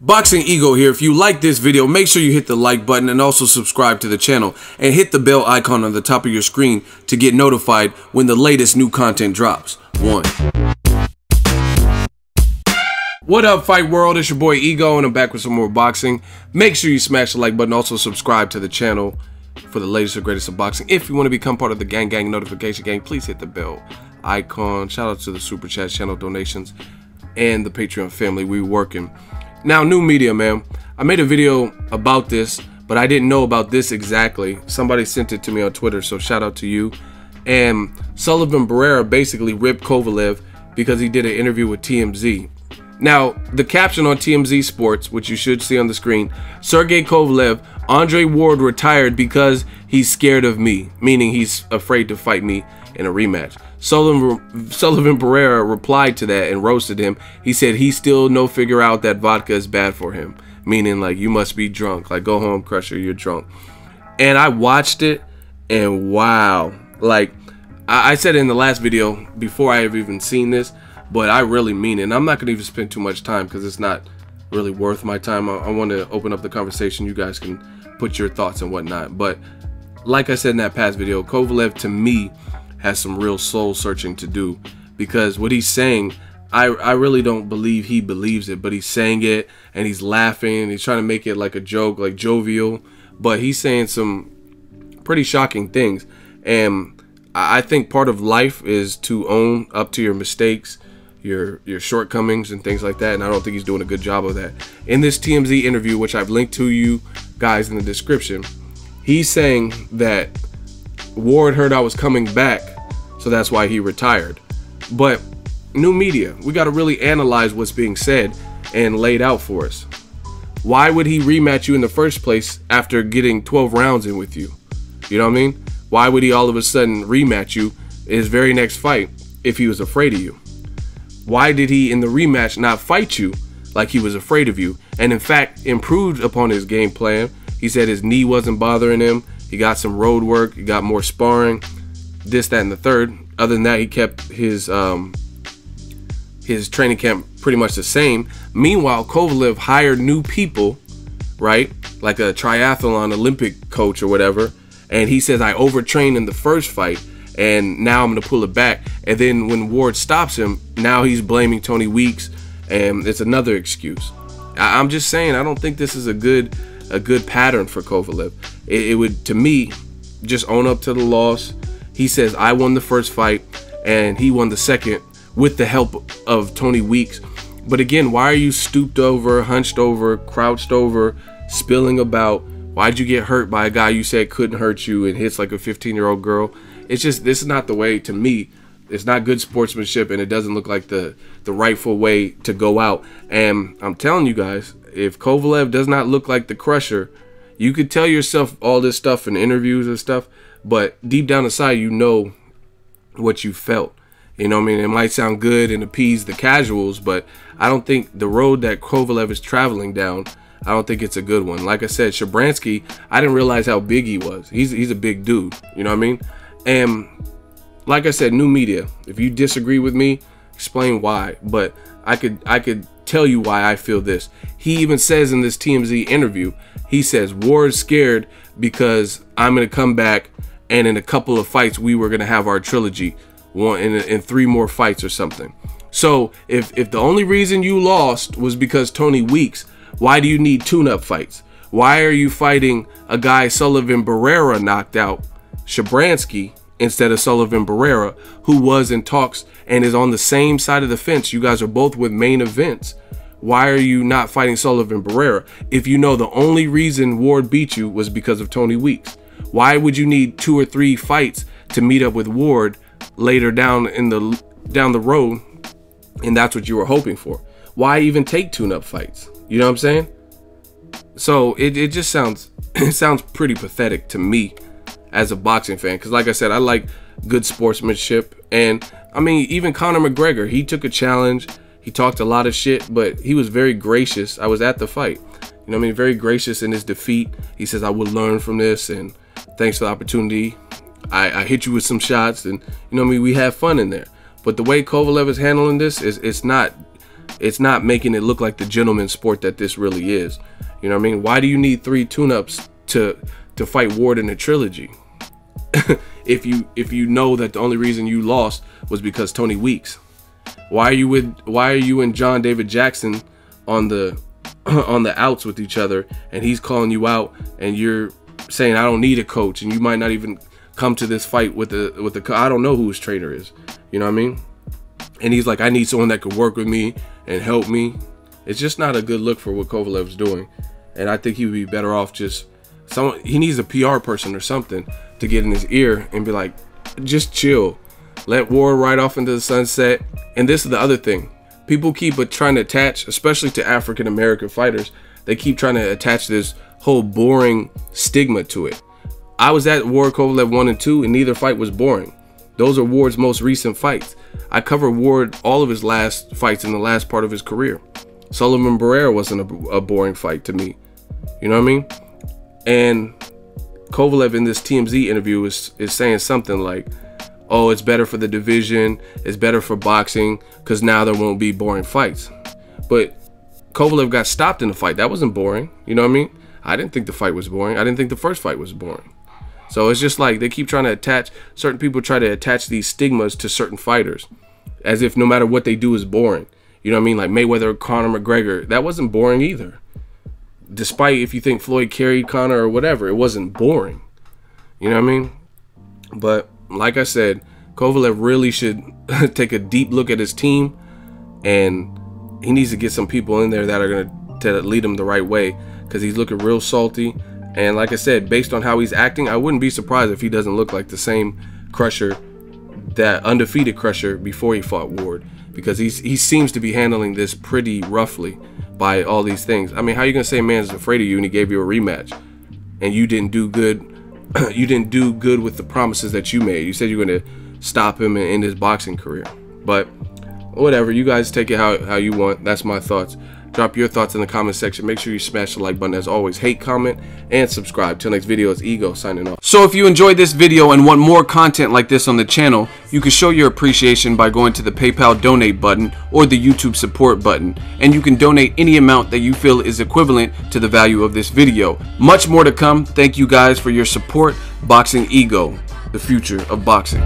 Boxingego here. If you like this video, make sure you hit the like button and also subscribe to the channel and hit the bell icon on the top of your screen to get notified when the latest new content drops. What up, fight world? It's your boy Ego and I'm back with some more boxing. Make sure you smash the like button, also subscribe to the channel for the latest and greatest of boxing. If you want to become part of the gang notification gang, please hit the bell icon. Shout out to the super chat, channel donations, and the Patreon family. We working. Now, new media, man. I made a video about this, but I didn't know about this exactly. Somebody sent it to me on Twitter, so shout out to you. And Sullivan Barrera basically ripped Kovalev because he did an interview with TMZ. Now, the caption on TMZ Sports, which you should see on the screen, Sergey Kovalev, Andre Ward retired because he's scared of me, meaning he's afraid to fight me in a rematch. Sullivan Barrera replied to that and roasted him. He said he still no figure out that vodka is bad for him, meaning like you must be drunk, like go home Crusher, you're drunk. And I watched it and wow, like I said in the last video before I have even seen this, but I really mean it. And I'm not gonna even spend too much time because it's not really worth my time. I want to open up the conversation. You guys can put your thoughts and whatnot. But like I said in that past video, Kovalev to me has some real soul searching to do, because what he's saying, I really don't believe he believes it, but he's saying it and he's laughing and he's trying to make it like a joke, like jovial, but he's saying some pretty shocking things. And I think part of life is to own up to your mistakes, your shortcomings and things like that, and I don't think he's doing a good job of that. In this TMZ interview, which I've linked to you guys in the description, he's saying that Ward heard I was coming back, so that's why he retired. But new media, we got to really analyze what's being said and laid out for us. Why would he rematch you in the first place after getting 12 rounds in with you? You know what I mean? Why would he all of a sudden rematch you in his very next fight if he was afraid of you? Why did he in the rematch not fight you like he was afraid of you, and in fact improved upon his game plan? He said his knee wasn't bothering him. He got some road work. He got more sparring, this, that, and the third. Other than that, he kept his training camp pretty much the same. Meanwhile, Kovalev hired new people, right? Like a triathlon Olympic coach or whatever. And he says, I overtrained in the first fight, and now I'm going to pull it back. And then when Ward stops him, now he's blaming Tony Weeks, and it's another excuse. I'm just saying, I don't think this is a good pattern for Kovalev. It would, to me, just own up to the loss. He says, I won the first fight and he won the second with the help of Tony Weeks. But again, why are you stooped over, hunched over, crouched over, spilling about? Why'd you get hurt by a guy you said couldn't hurt you and hits like a 15-year-old girl? It's just, this is not the way. To me, it's not good sportsmanship, and it doesn't look like the rightful way to go out. And I'm telling you guys, if Kovalev does not look like the Crusher, you could tell yourself all this stuff in interviews and stuff, but deep down inside, you know what you felt. You know what I mean? It might sound good and appease the casuals, but I don't think the road that Kovalev is traveling down, I don't think it's a good one. Like I said, Shabransky, I didn't realize how big he was. He's a big dude. You know what I mean? And like I said, new media. If you disagree with me, explain why. But I could tell you why I feel this. He even says in this TMZ interview, he says Ward's scared because I'm gonna come back, and in a couple of fights we were gonna have our trilogy, one in 3 more fights or something. So if the only reason you lost was because Tony Weeks, why do you need tune-up fights? Why are you fighting a guy Sullivan Barrera knocked out, Shabransky, instead of Sullivan Barrera, who was in talks and is on the same side of the fence? You guys are both with main events. Why are you not fighting Sullivan Barrera if you know the only reason Ward beat you was because of Tony Weeks? Why would you need 2 or 3 fights to meet up with Ward later down the road, and that's what you were hoping for? Why even take tune-up fights? You know what I'm saying? So it just sounds pretty pathetic to me as a boxing fan, because like I said, I like good sportsmanship. And I mean, even Conor McGregor, he took a challenge, he talked a lot of shit, but he was very gracious. I was at the fight, you know what I mean, very gracious in his defeat. He says, I will learn from this, and thanks for the opportunity. I hit you with some shots, and you know what I mean, we had fun in there. But the way Kovalev is handling this is, it's not it's not making it look like the gentleman sport that this really is. You know what I mean? Why do you need 3 tune-ups to fight Ward in a trilogy? if you know that the only reason you lost was because Tony Weeks. Why are you and John David Jackson on the outs with each other, and he's calling you out, and you're saying I don't need a coach, and you might not even come to this fight with the I don't know who his trainer is. You know what I mean? And he's like, I need someone that could work with me and help me. It's just not a good look for what Kovalev's doing. And I think he would be better off just he needs a PR person or something to get in his ear and be like, just chill. Let Ward ride off into the sunset. And this is the other thing. People keep trying to attach, especially to African American fighters, they keep trying to attach this whole boring stigma to it. I was at Ward Kovalev 1 and 2, and neither fight was boring. Those are Ward's most recent fights. I covered Ward all of his last fights in the last part of his career. Sullivan Barrera wasn't a boring fight to me. You know what I mean? And Kovalev in this TMZ interview is saying something like, oh, it's better for the division, it's better for boxing, because now there won't be boring fights. But Kovalev got stopped in the fight. That wasn't boring. You know what I mean? I didn't think the fight was boring. I didn't think the first fight was boring. So it's just like they keep trying to attach, certain people try to attach these stigmas to certain fighters as if no matter what they do is boring. You know what I mean? Like Mayweather, Conor McGregor, that wasn't boring either. Despite if you think Floyd carried Conor or whatever, it wasn't boring. You know what I mean? But like I said, Kovalev really should take a deep look at his team, and he needs to get some people in there that are going to lead him the right way, because he's looking real salty. And like I said, based on how he's acting, I wouldn't be surprised if he doesn't look like the same Crusher, that undefeated Crusher before he fought Ward, because he seems to be handling this pretty roughly by all these things. I mean, how are you going to say a man's afraid of you and he gave you a rematch and you didn't do good? You didn't do good with the promises that you made. You said you were going to stop him and end his boxing career. But whatever, you guys take it how you want. That's my thoughts. Drop your thoughts in the comment section. Make sure you smash the like button as always. Hate, comment, and subscribe. Till next video, it's Ego signing off. So if you enjoyed this video and want more content like this on the channel, you can show your appreciation by going to the PayPal donate button or the YouTube support button. And you can donate any amount that you feel is equivalent to the value of this video. Much more to come. Thank you guys for your support. Boxingego, the future of boxing.